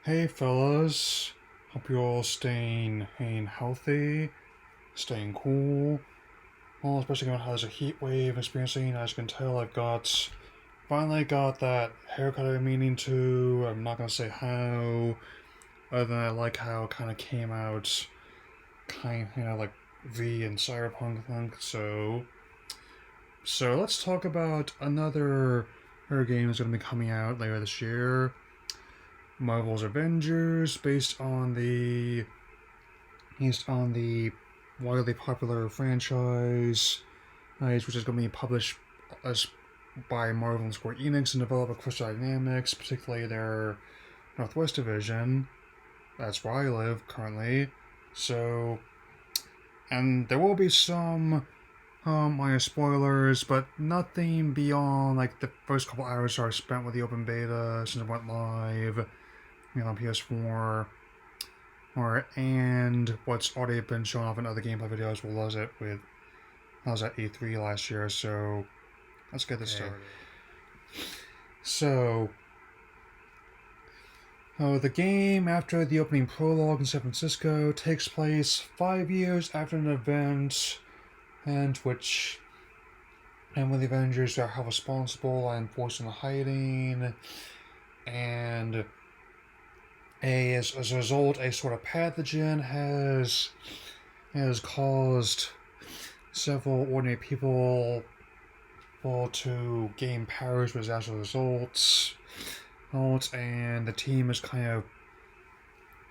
Hey fellas, hope you're all staying healthy, staying cool. Well, especially given how there's a heat wave experiencing. As you can tell, finally got that haircut I've been meaning to. I'm not gonna say how, other than I like how it kind of came out, like V and Cyberpunk thing. So let's talk about another horror game that's gonna be coming out later this year. Marvel's Avengers, based on the widely popular franchise, which is going to be published as by Marvel and Square-Enix and developed by Crystal Dynamics, particularly their Northwest Division. That's where I live currently. So, and there will be some minor spoilers, but nothing beyond like the first couple hours I spent with the open beta since it went live, on PS4 and what's already been shown off in other gameplay videos. Well, was it with I was at E3 last year, so let's get this started. So, the game, after the opening prologue in San Francisco, takes place 5 years after an event, and when the Avengers are held responsible and forced into hiding, and as a result, a sort of pathogen has caused several ordinary people to gain powers with as a result. And the team is kind of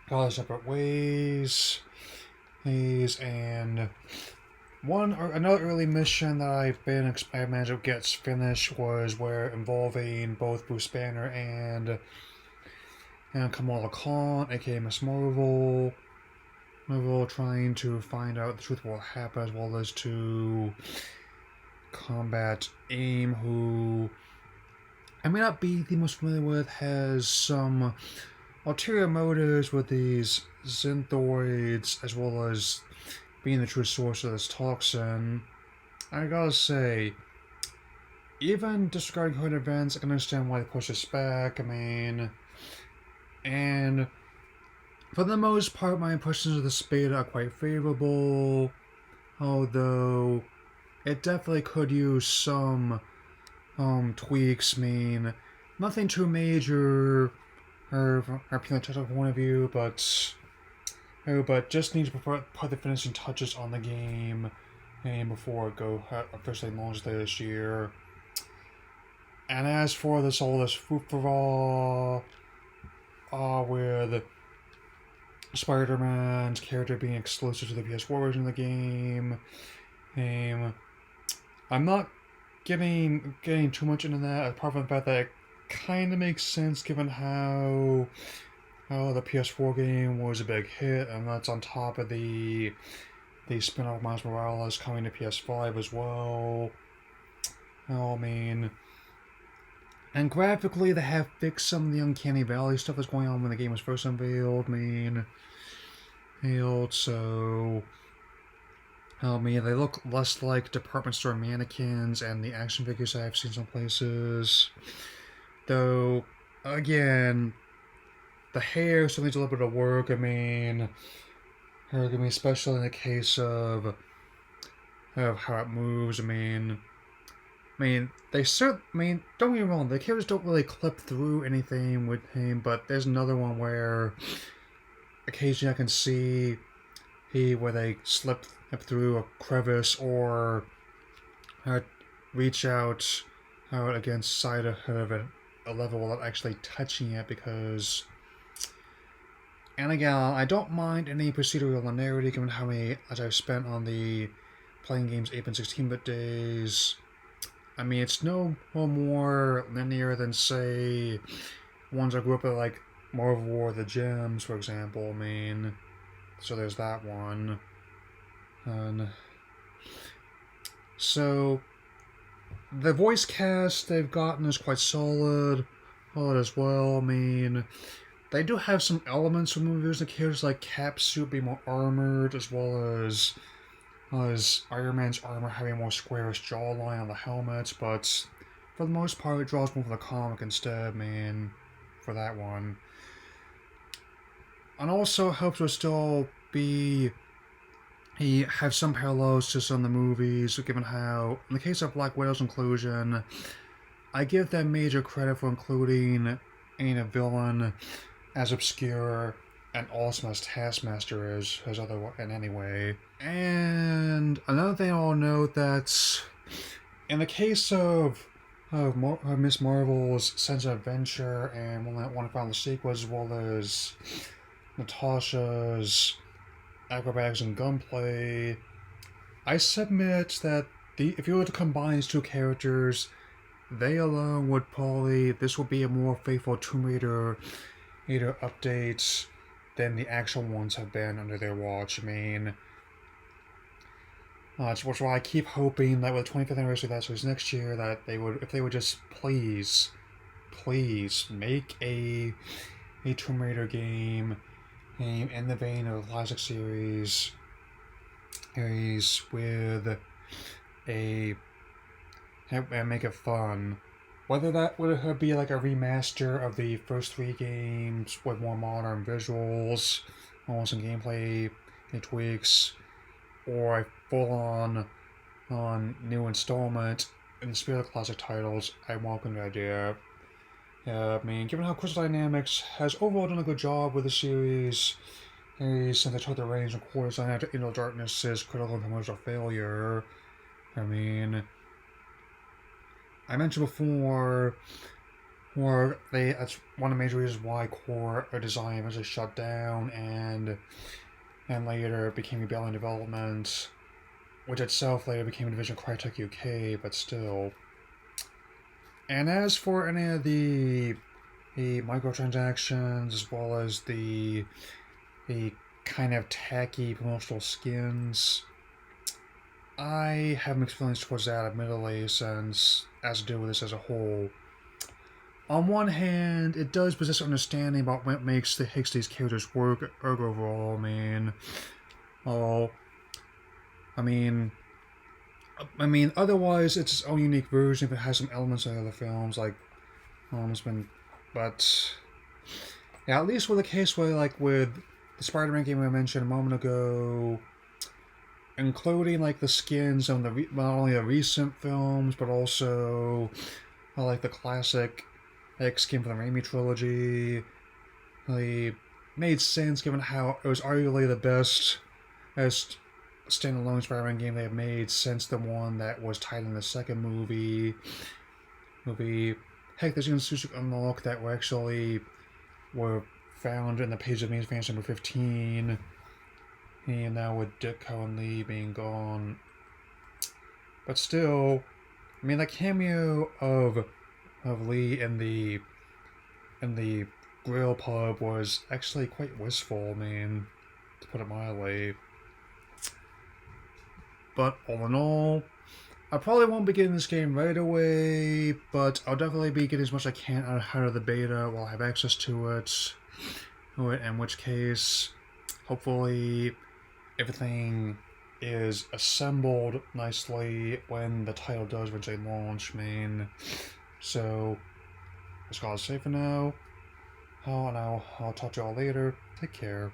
gone separate ways. And another early mission that I managed to get finished was where involving both Bruce Banner and Kamala Khan, aka Miss Marvel. Marvel trying to find out the truth of what happened, as well as to combat AIM, who I may not be the most familiar with, has some ulterior motives with these Xanthoids, as well as being the true source of this toxin. I gotta say, even disregarding current events, I can understand why they push this back. And for the most part, my impressions of this beta are quite favorable, although it definitely could use some tweaks. Nothing too major from a technical point of view, but just need to put the finishing touches on the game and before it officially launches later this year. And as for all this food for all, with Spider-Man's character being exclusive to the PS4 version of the game, I'm not getting too much into that, apart from the fact that it kind of makes sense given how the PS4 game was a big hit, and that's on top of the spin-off Miles Morales coming to PS5 as well. And graphically, they have fixed some of the Uncanny Valley stuff that's going on when the game was first unveiled. So they look less like department store mannequins and the action figures I've seen some places. Though, again, the hair still needs a little bit of work. Especially in the case of how it moves. Don't get me wrong, the characters don't really clip through anything with him, but there's another one where occasionally I can see where they slip through a crevice or reach out against side of a level without actually touching it, because, and again, I don't mind any procedural linearity given how many as I've spent on the playing games 8 and 16-bit days. It's no more linear than, say, ones I grew up with, like Marvel War the Gems, for example. So there's that one. And so the voice cast they've gotten is quite solid as well. They do have some elements from movies and characters, like Cap's suit being more armored, as well as Iron Man's armor having a more squarish jawline on the helmet, but for the most part, it draws more from the comic instead, for that one. and also helps to still be he have some parallels to some of the movies, given how, in the case of Black Widow's inclusion, I give them major credit for including a villain as obscure and awesome as Taskmaster is, as other in any way. And another thing I'll note that in the case of Miss Marvel's sense of adventure and one of the sequels, as well as Natasha's acrobatics and gunplay, I submit that if you were to combine these two characters, they alone would probably this would be a more faithful Tomb Raider updates than the actual ones have been under their watch. I mean, which is why I keep hoping that with the 25th anniversary of that series next year, that they would, if they would just please make a Tomb Raider game in the vein of the classic series with and make it fun. Whether that would be like a remaster of the first three games with more modern visuals, almost some gameplay tweaks, or a full-on new installment in the spirit of classic titles, I welcome the idea. I mean, given how Crystal Dynamics has overall done a good job with the series, since they took the reins and core design after Into Darkness's critical and commercial failure, I mean, I mentioned before, that's one of the major reasons why core design eventually shut down and later became Rebellion Development, which itself later became a division of Crytek UK, but still. And as for any of the microtransactions, as well as the kind of tacky promotional skins, I have mixed feelings towards that, admittedly, since as to do with this as a whole. On one hand, it does possess an understanding about what makes these characters work overall. I mean, otherwise it's its own unique version if it has some elements of other films, like but yeah, at least with a case where, like with the Spider-Man game I mentioned a moment ago, including like the skins on not only the recent films but also like the classic skin from the Raimi trilogy, really made sense given how it was arguably the best as standalone Spider-Man game they have made since the one that was tied in the second movie. Heck, there's even Suzuki Unlock that were found in the page of Main Fans number 15. And now with Ditko and Lee being gone. But still, I mean, the cameo of Lee in the grill pub was actually quite wistful, to put it mildly. But all in all, I probably won't be getting this game right away, but I'll definitely be getting as much as I can out of the beta while I have access to it. In which case, hopefully, everything is assembled nicely when the title does eventually launch, So, that's all I'll say for now. And I'll talk to y'all later. Take care.